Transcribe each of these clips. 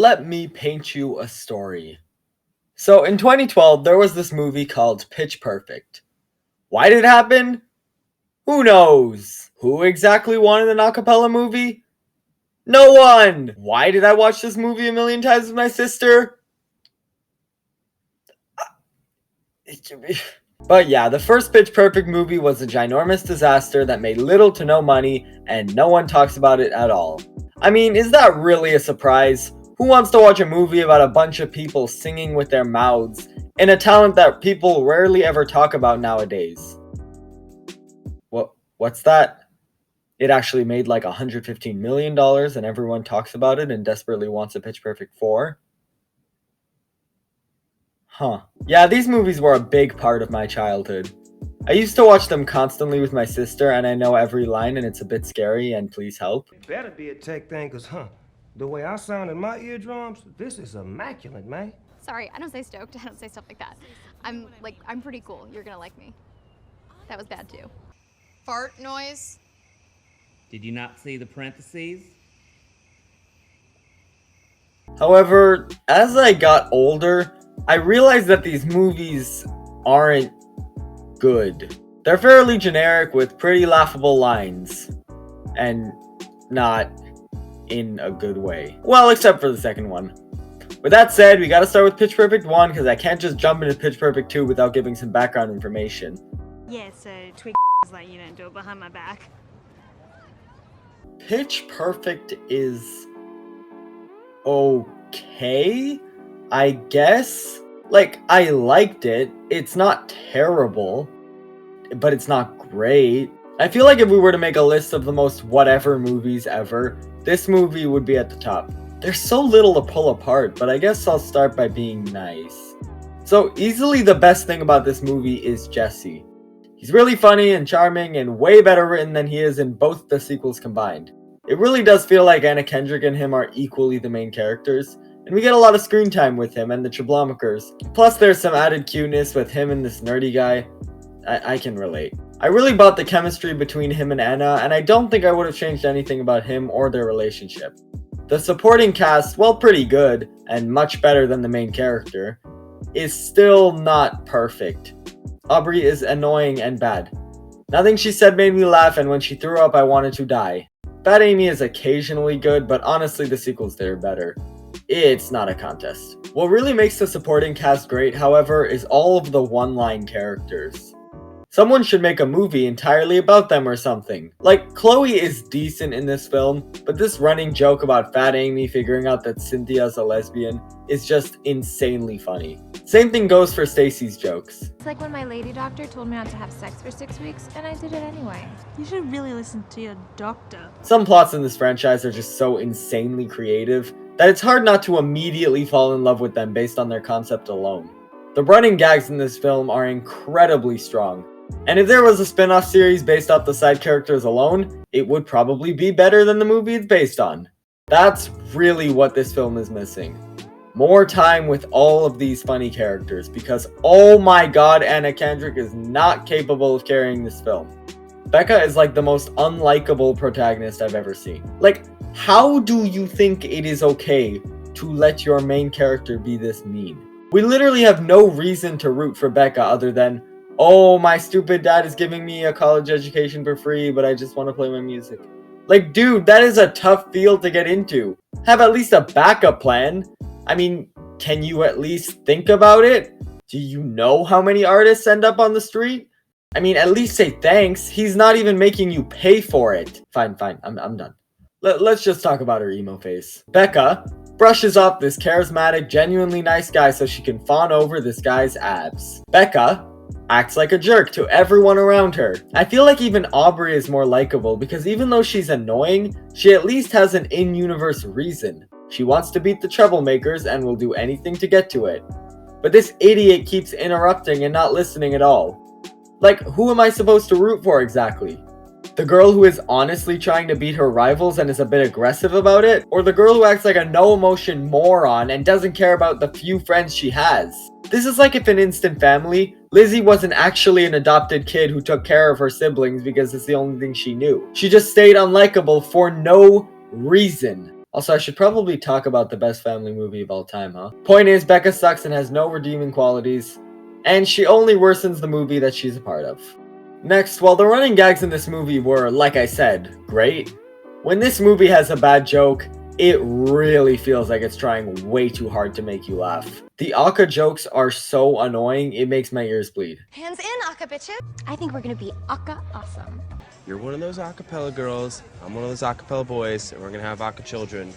let me paint you a story. So in 2012, there was this movie called Pitch Perfect. Why did it happen? Who knows? Who exactly wanted an acapella movie? No one! Why did I watch this movie a million times with my sister? But yeah, the first Pitch Perfect movie was a ginormous disaster that made little to no money, and no one talks about it at all. I mean, is that really a surprise? Who wants to watch a movie about a bunch of people singing with their mouths, in a talent that people rarely ever talk about nowadays? What's that? It actually made like $115 million and everyone talks about it and desperately wants a Pitch Perfect 4? Huh. Yeah, these movies were a big part of my childhood. I used to watch them constantly with my sister, and I know every line, and it's a bit scary, and please help. It better be a tech thing, cause the way I sound in my eardrums, this is immaculate, man. Sorry, I don't say stoked. I don't say stuff like that. I'm pretty cool. You're gonna like me. That was bad too. Fart noise. Did you not see the parentheses? However, as I got older, I realized that these movies aren't good. They're fairly generic with pretty laughable lines, and not in a good way. Well, except for the second one. With that said, we gotta start with Pitch Perfect 1 because I can't just jump into Pitch Perfect 2 without giving some background information. Yeah, so Twig is like, you don't do it behind my back. Pitch Perfect is okay, I guess. Like, I liked it. It's not terrible, but it's not great. I feel like if we were to make a list of the most whatever movies ever, this movie would be at the top. There's so little to pull apart, but I guess I'll start by being nice. So easily the best thing about this movie is Jesse. He's really funny and charming and way better written than he is in both the sequels combined. It really does feel like Anna Kendrick and him are equally the main characters, and we get a lot of screen time with him and the Chiblamakers. Plus there's some added cuteness with him and this nerdy guy. I can relate. I really bought the chemistry between him and Anna, and I don't think I would have changed anything about him or their relationship. The supporting cast, while pretty good, and much better than the main character, is still not perfect. Aubrey is annoying and bad. Nothing she said made me laugh, and when she threw up I wanted to die. Fat Amy is occasionally good, but honestly the sequels did her better. It's not a contest. What really makes the supporting cast great, however, is all of the one-line characters. Someone should make a movie entirely about them or something. Like, Chloe is decent in this film, but this running joke about Fat Amy figuring out that Cynthia's a lesbian is just insanely funny. Same thing goes for Stacy's jokes. It's like when my lady doctor told me not to have sex for 6 weeks, and I did it anyway. You should really listen to your doctor. Some plots in this franchise are just so insanely creative that it's hard not to immediately fall in love with them based on their concept alone. The running gags in this film are incredibly strong, and if there was a spin-off series based off the side characters alone, it would probably be better than the movie it's based on. That's really what this film is missing. More time with all of these funny characters, because oh my god, Anna Kendrick is not capable of carrying this film. Becca is like the most unlikable protagonist I've ever seen. Like, how do you think it is okay to let your main character be this mean? We literally have no reason to root for Becca other than, oh, my stupid dad is giving me a college education for free, but I just want to play my music. Like, dude, that is a tough field to get into. Have at least a backup plan. I mean, can you at least think about it? Do you know how many artists end up on the street? I mean, at least say thanks. He's not even making you pay for it. Fine, I'm done. Let's just talk about her emo face. Becca brushes off this charismatic, genuinely nice guy so she can fawn over this guy's abs. Becca acts like a jerk to everyone around her. I feel like even Aubrey is more likable because even though she's annoying, she at least has an in-universe reason. She wants to beat the troublemakers and will do anything to get to it. But this idiot keeps interrupting and not listening at all. Like, who am I supposed to root for exactly? The girl who is honestly trying to beat her rivals and is a bit aggressive about it? Or the girl who acts like a no-emotion moron and doesn't care about the few friends she has? This is like if in Instant Family, Lizzie wasn't actually an adopted kid who took care of her siblings because it's the only thing she knew. She just stayed unlikable for no reason. Also, I should probably talk about the best family movie of all time, huh? Point is, Becca sucks and has no redeeming qualities, and she only worsens the movie that she's a part of. Next, while the running gags in this movie were, like I said, great, when this movie has a bad joke, it really feels like it's trying way too hard to make you laugh. The Aka jokes are so annoying, it makes my ears bleed. Hands in, Aka bitches. I think we're gonna be Aka awesome. You're one of those acapella girls, I'm one of those acapella boys, and we're gonna have aka children.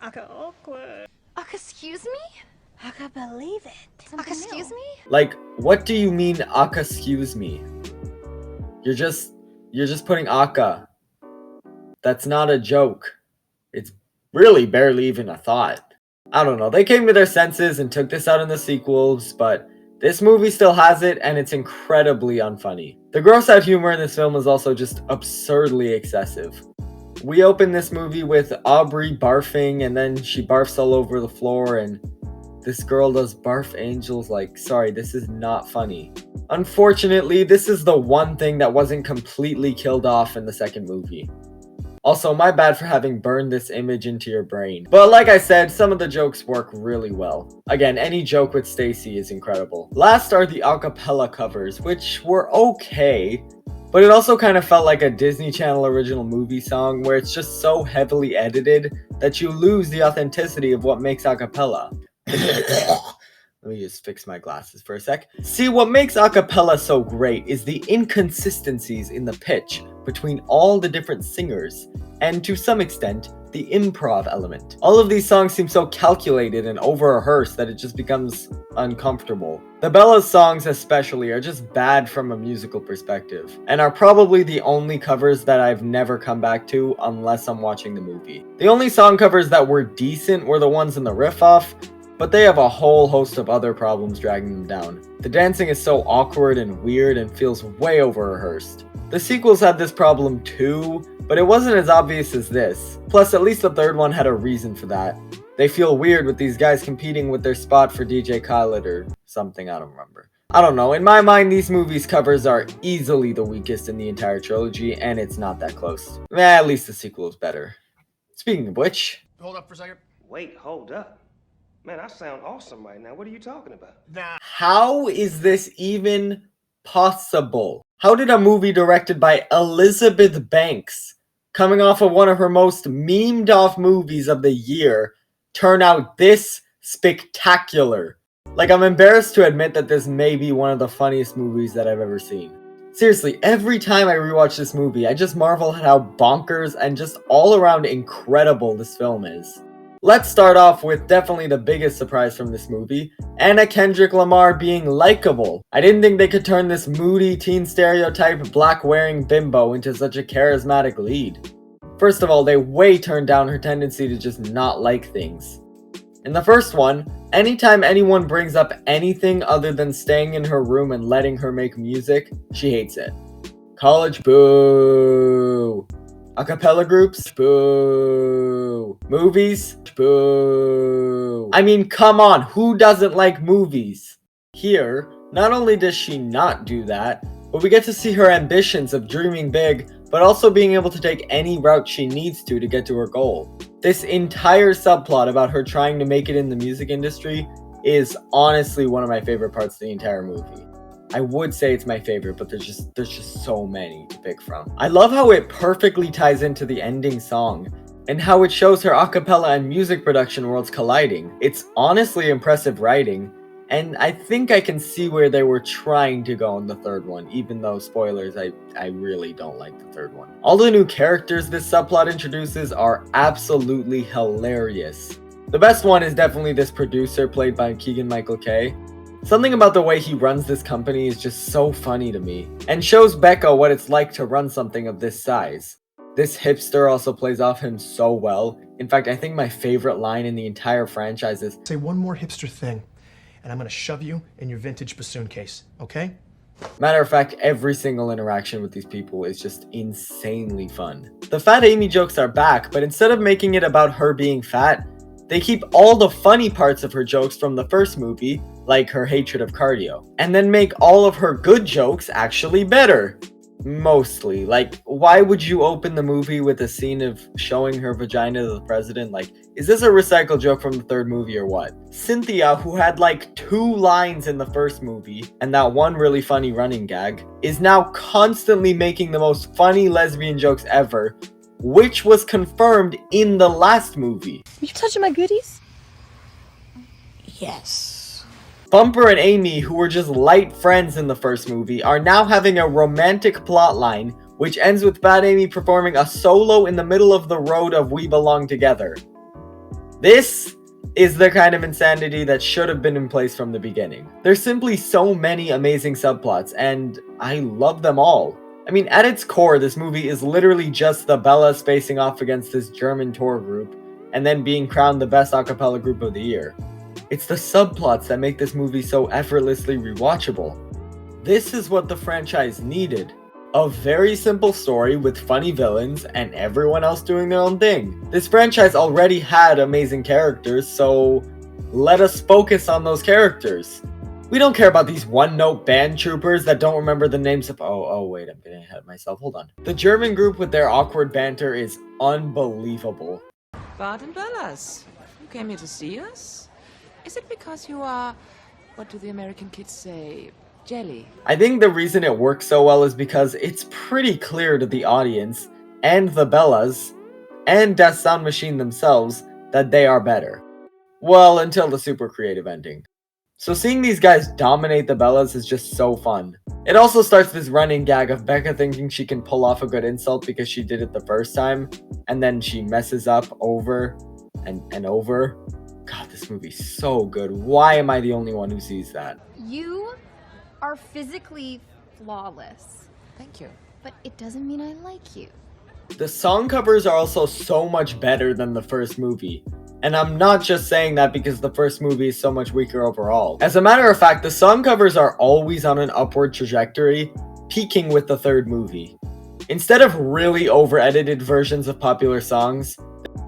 Aka awkward. Aka, excuse me? Aka believe it. Aka, excuse me? Like, what do you mean, Aka, excuse me? You're just putting Aka. That's not a joke. It's really barely even a thought. I don't know, they came to their senses and took this out in the sequels, but this movie still has it, and it's incredibly unfunny. The gross out humor in this film is also just absurdly excessive. We open this movie with Aubrey barfing, and then she barfs all over the floor, and this girl does barf angels. Like, sorry, this is not funny. Unfortunately, this is the one thing that wasn't completely killed off in the second movie. Also, my bad for having burned this image into your brain. But like I said, some of the jokes work really well. Again, any joke with Stacy is incredible. Last are the acapella covers, which were okay, but it also kind of felt like a Disney Channel original movie song where it's just so heavily edited that you lose the authenticity of what makes acapella. Let me just fix my glasses for a sec. See, what makes acapella so great is the inconsistencies in the pitch between all the different singers, and to some extent, the improv element. All of these songs seem so calculated and over-rehearsed that it just becomes uncomfortable. The Bella's songs especially are just bad from a musical perspective, and are probably the only covers that I've never come back to unless I'm watching the movie. The only song covers that were decent were the ones in the riff-off, but they have a whole host of other problems dragging them down. The dancing is so awkward and weird and feels way over-rehearsed. The sequels had this problem too, but it wasn't as obvious as this. Plus, at least the third one had a reason for that. They feel weird with these guys competing with their spot for DJ Khaled or something, I don't remember. I don't know, in my mind these movies' covers are easily the weakest in the entire trilogy, and it's not that close. At least the sequel is better. Speaking of which... Hold up for a second. Wait, hold up. Man, I sound awesome right now. What are you talking about? How is this even possible? How did a movie directed by Elizabeth Banks, coming off of one of her most memed off movies of the year, turn out this spectacular? Like, I'm embarrassed to admit that this may be one of the funniest movies that I've ever seen. Seriously, every time I rewatch this movie, I just marvel at how bonkers and just all around incredible this film is. Let's start off with definitely the biggest surprise from this movie, Anna Kendrick Lamar being likable. I didn't think they could turn this moody teen stereotype black-wearing bimbo into such a charismatic lead. First of all, they way turned down her tendency to just not like things. In the first one, anytime anyone brings up anything other than staying in her room and letting her make music, she hates it. College, boo. Acapella groups, boo. Movies, boo. I mean, come on, who doesn't like movies? Here, not only does she not do that, but we get to see her ambitions of dreaming big, but also being able to take any route she needs to get to her goal. This entire subplot about her trying to make it in the music industry is honestly one of my favorite parts of the entire movie. I would say it's my favorite, but there's just so many to pick from. I love how it perfectly ties into the ending song, and how it shows her a cappella and music production worlds colliding. It's honestly impressive writing, and I think I can see where they were trying to go in the third one, even though, spoilers, I really don't like the third one. All the new characters this subplot introduces are absolutely hilarious. The best one is definitely this producer played by Keegan-Michael Kay. Something about the way he runs this company is just so funny to me, and shows Becca what it's like to run something of this size. This hipster also plays off him so well. In fact, I think my favorite line in the entire franchise is, "Say one more hipster thing, and I'm gonna shove you in your vintage bassoon case, okay?" Matter of fact, every single interaction with these people is just insanely fun. The Fat Amy jokes are back, but instead of making it about her being fat, they keep all the funny parts of her jokes from the first movie, like her hatred of cardio, and then make all of her good jokes actually better. Mostly. Like, why would you open the movie with a scene of showing her vagina to the president? Like, is this a recycled joke from the third movie or what? Cynthia, who had like 2 lines in the first movie and that one really funny running gag, is now constantly making the most funny lesbian jokes ever, which was confirmed in the last movie. You touching my goodies? Yes. Bumper and Amy, who were just light friends in the first movie, are now having a romantic plotline, which ends with Bad Amy performing a solo in the middle of the road of We Belong Together. This is the kind of insanity that should have been in place from the beginning. There's simply so many amazing subplots, and I love them all. I mean, at its core, this movie is literally just the Bellas facing off against this German tour group, and then being crowned the best a cappella group of the year. It's the subplots that make this movie so effortlessly rewatchable. This is what the franchise needed. A very simple story with funny villains and everyone else doing their own thing. This franchise already had amazing characters, so let us focus on those characters. We don't care about these one-note band troopers that don't remember the names of- Oh, wait, I'm getting ahead of myself, hold on. The German group with their awkward banter is unbelievable. Bart and Bellas, you came here to see us? Is it because you are, what do the American kids say, jelly? I think the reason it works so well is because it's pretty clear to the audience, and the Bellas, and Das Sound Machine themselves, that they are better. Well, until the super creative ending. So seeing these guys dominate the Bellas is just so fun. It also starts this running gag of Becca thinking she can pull off a good insult because she did it the first time, and then she messes up over and over. God, this movie's so good. Why am I the only one who sees that? You are physically flawless. Thank you. But it doesn't mean I like you. The song covers are also so much better than the first movie. And I'm not just saying that because the first movie is so much weaker overall. As a matter of fact, the song covers are always on an upward trajectory, peaking with the third movie. Instead of really over-edited versions of popular songs,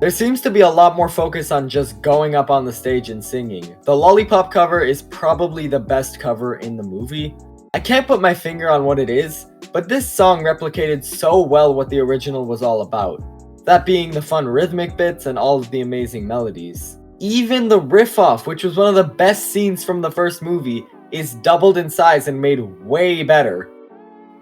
there seems to be a lot more focus on just going up on the stage and singing. The Lollipop cover is probably the best cover in the movie. I can't put my finger on what it is, but this song replicated so well what the original was all about. That being the fun rhythmic bits and all of the amazing melodies. Even the riff-off, which was one of the best scenes from the first movie, is doubled in size and made way better.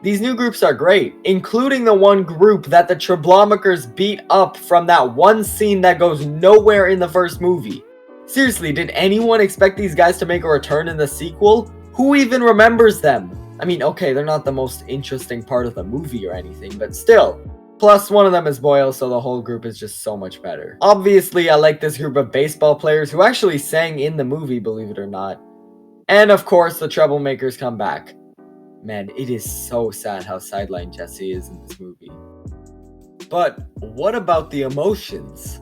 These new groups are great, including the one group that the Treblomakers beat up from that one scene that goes nowhere in the first movie. Seriously, did anyone expect these guys to make a return in the sequel? Who even remembers them? I mean, okay, they're not the most interesting part of the movie or anything, but still. Plus, one of them is Boyle, so the whole group is just so much better. Obviously, I like this group of baseball players who actually sang in the movie, believe it or not. And of course, the Troublemakers come back. Man, it is so sad how sidelined Jesse is in this movie. But what about the emotions?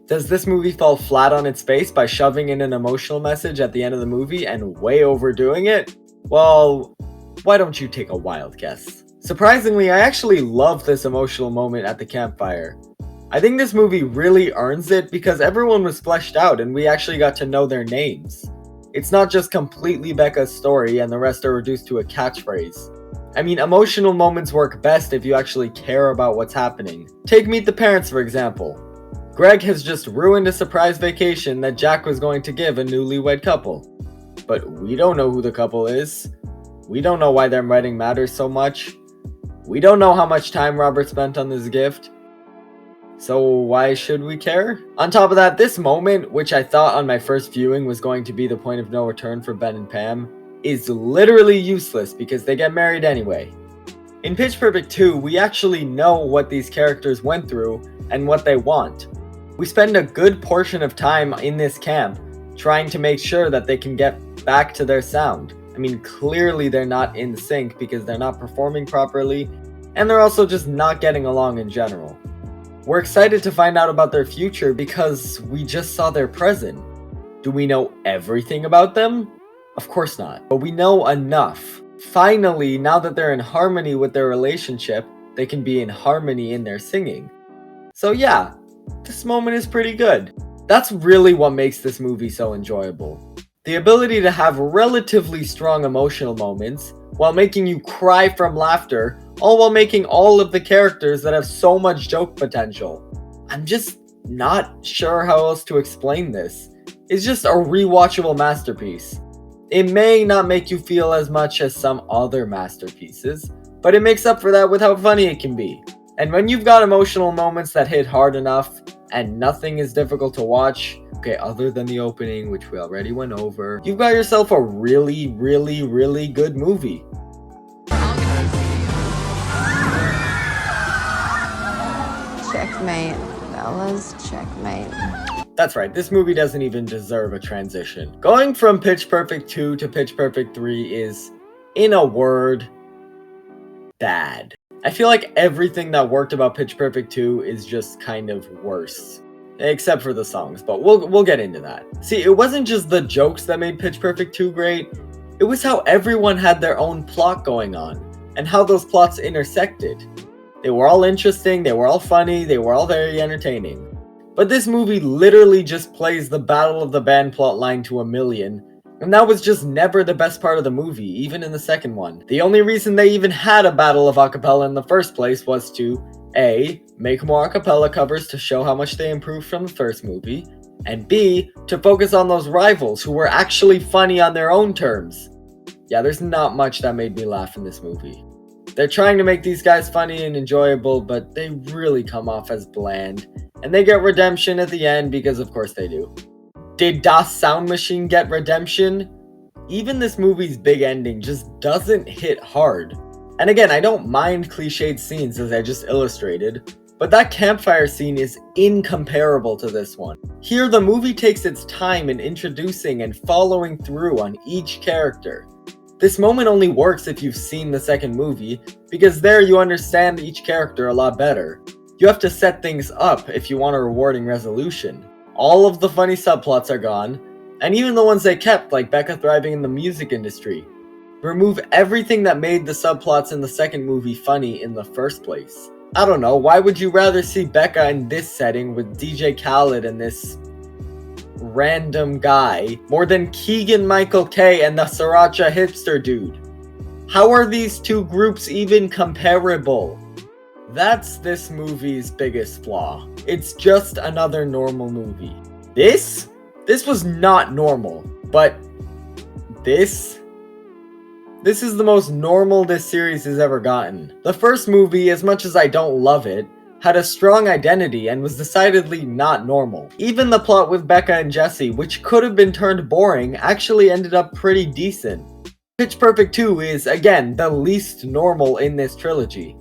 Does this movie fall flat on its face by shoving in an emotional message at the end of the movie and way overdoing it? Well, why don't you take a wild guess? Surprisingly, I actually love this emotional moment at the campfire. I think this movie really earns it because everyone was fleshed out and we actually got to know their names. It's not just completely Becca's story and the rest are reduced to a catchphrase. I mean, emotional moments work best if you actually care about what's happening. Take Meet the Parents, for example. Greg has just ruined a surprise vacation that Jack was going to give a newlywed couple. But we don't know who the couple is. We don't know why their wedding matters so much. We don't know how much time Robert spent on this gift. So why should we care? On top of that, this moment, which I thought on my first viewing was going to be the point of no return for Ben and Pam, is literally useless because they get married anyway. In Pitch Perfect 2, we actually know what these characters went through and what they want. We spend a good portion of time in this camp trying to make sure that they can get back to their sound. I mean, clearly they're not in sync because they're not performing properly, and they're also just not getting along in general. We're excited to find out about their future because we just saw their present. Do we know everything about them? Of course not, but we know enough. Finally, now that they're in harmony with their relationship, they can be in harmony in their singing. So yeah, this moment is pretty good. That's really what makes this movie so enjoyable. The ability to have relatively strong emotional moments while making you cry from laughter, all while making all of the characters that have so much joke potential. I'm just not sure how else to explain this. It's just a rewatchable masterpiece. It may not make you feel as much as some other masterpieces, but it makes up for that with how funny it can be. And when you've got emotional moments that hit hard enough, and nothing is difficult to watch, okay, other than the opening, which we already went over, you've got yourself a really, really, really good movie. Checkmate, fellas, checkmate. That's right, this movie doesn't even deserve a transition. Going from Pitch Perfect 2 to Pitch Perfect 3 is, in a word, bad. I feel like everything that worked about Pitch Perfect 2 is just kind of worse. Except for the songs, but we'll get into that. See, it wasn't just the jokes that made Pitch Perfect 2 great, it was how everyone had their own plot going on, and how those plots intersected. They were all interesting, they were all funny, they were all very entertaining. But this movie literally just plays the Battle of the Band plotline to a million, and that was just never the best part of the movie, even in the second one. The only reason they even had a battle of acapella in the first place was to A, make more acapella covers to show how much they improved from the first movie, and B, to focus on those rivals who were actually funny on their own terms. Yeah, there's not much that made me laugh in this movie. They're trying to make these guys funny and enjoyable, but they really come off as bland, and they get redemption at the end because of course they do. Did Das Sound Machine get redemption? Even this movie's big ending just doesn't hit hard. And again, I don't mind cliched scenes as I just illustrated, but that campfire scene is incomparable to this one. Here the movie takes its time in introducing and following through on each character. This moment only works if you've seen the second movie, because there you understand each character a lot better. You have to set things up if you want a rewarding resolution. All of the funny subplots are gone, and even the ones they kept, like Becca thriving in the music industry. Remove everything that made the subplots in the second movie funny in the first place. I don't know, why would you rather see Becca in this setting with DJ Khaled and this random guy more than Keegan-Michael Kay and the Sriracha hipster dude? How are these two groups even comparable? That's this movie's biggest flaw. It's just another normal movie. This was not normal, but this is the most normal this series has ever gotten. The first movie, as much as I don't love it, had a strong identity and was decidedly not normal. Even the plot with Becca and Jesse, which could have been turned boring, actually ended up pretty decent. Pitch Perfect 2 is, again, the least normal in this trilogy.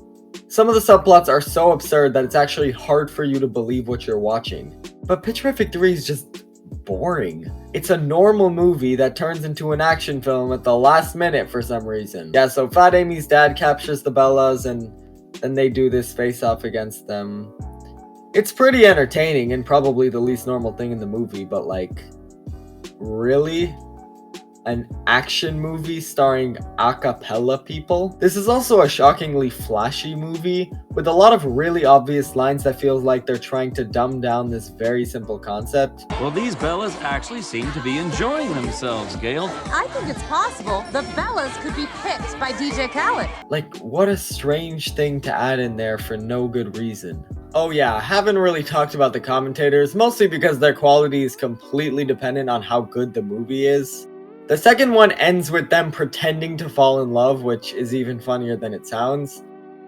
Some of the subplots are so absurd that it's actually hard for you to believe what you're watching. But Pitch Perfect 3 is just boring. It's a normal movie that turns into an action film at the last minute for some reason. Yeah, so Fat Amy's dad captures the Bellas and then they do this face-off against them. It's pretty entertaining and probably the least normal thing in the movie, but like, really? An action movie starring a cappella people? This is also a shockingly flashy movie with a lot of really obvious lines that feels like they're trying to dumb down this very simple concept. Well, these Bellas actually seem to be enjoying themselves, Gail. I think it's possible the Bellas could be picked by DJ Khaled. Like, what a strange thing to add in there for no good reason. Oh yeah, I haven't really talked about the commentators, mostly because their quality is completely dependent on how good the movie is. The second one ends with them pretending to fall in love, which is even funnier than it sounds.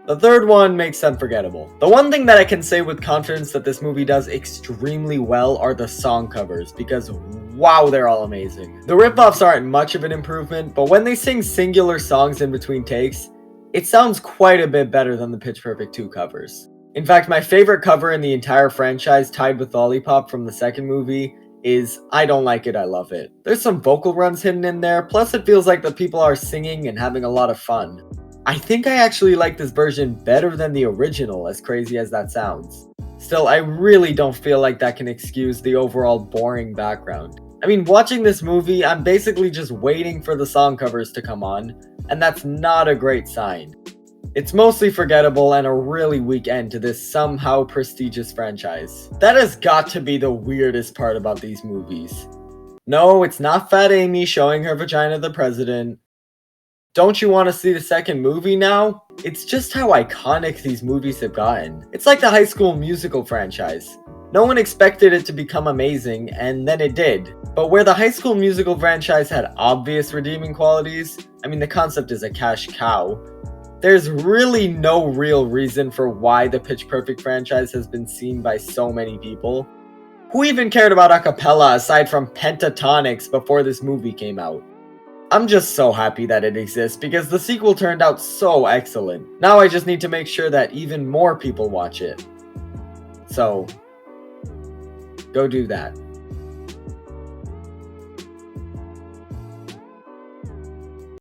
The third one makes them forgettable. The one thing that I can say with confidence that this movie does extremely well are the song covers, because wow, they're all amazing. The ripoffs aren't much of an improvement, but when they sing singular songs in between takes, it sounds quite a bit better than the Pitch Perfect 2 covers. In fact, my favorite cover in the entire franchise, tied with Lollipop from the second movie, is I Don't Like It, I Love It. There's some vocal runs hidden in there, plus it feels like the people are singing and having a lot of fun. I think I actually like this version better than the original, as crazy as that sounds. Still, I really don't feel like that can excuse the overall boring background. I mean, watching this movie, I'm basically just waiting for the song covers to come on, and that's not a great sign. It's mostly forgettable and a really weak end to this somehow prestigious franchise. That has got to be the weirdest part about these movies. No, it's not Fat Amy showing her vagina to the president. Don't you want to see the second movie now? It's just how iconic these movies have gotten. It's like the High School Musical franchise. No one expected it to become amazing, and then it did. But where the High School Musical franchise had obvious redeeming qualities, I mean the concept is a cash cow, there's really no real reason for why the Pitch Perfect franchise has been seen by so many people. Who even cared about acapella aside from Pentatonix before this movie came out? I'm just so happy that it exists because the sequel turned out so excellent. Now I just need to make sure that even more people watch it. So, go do that.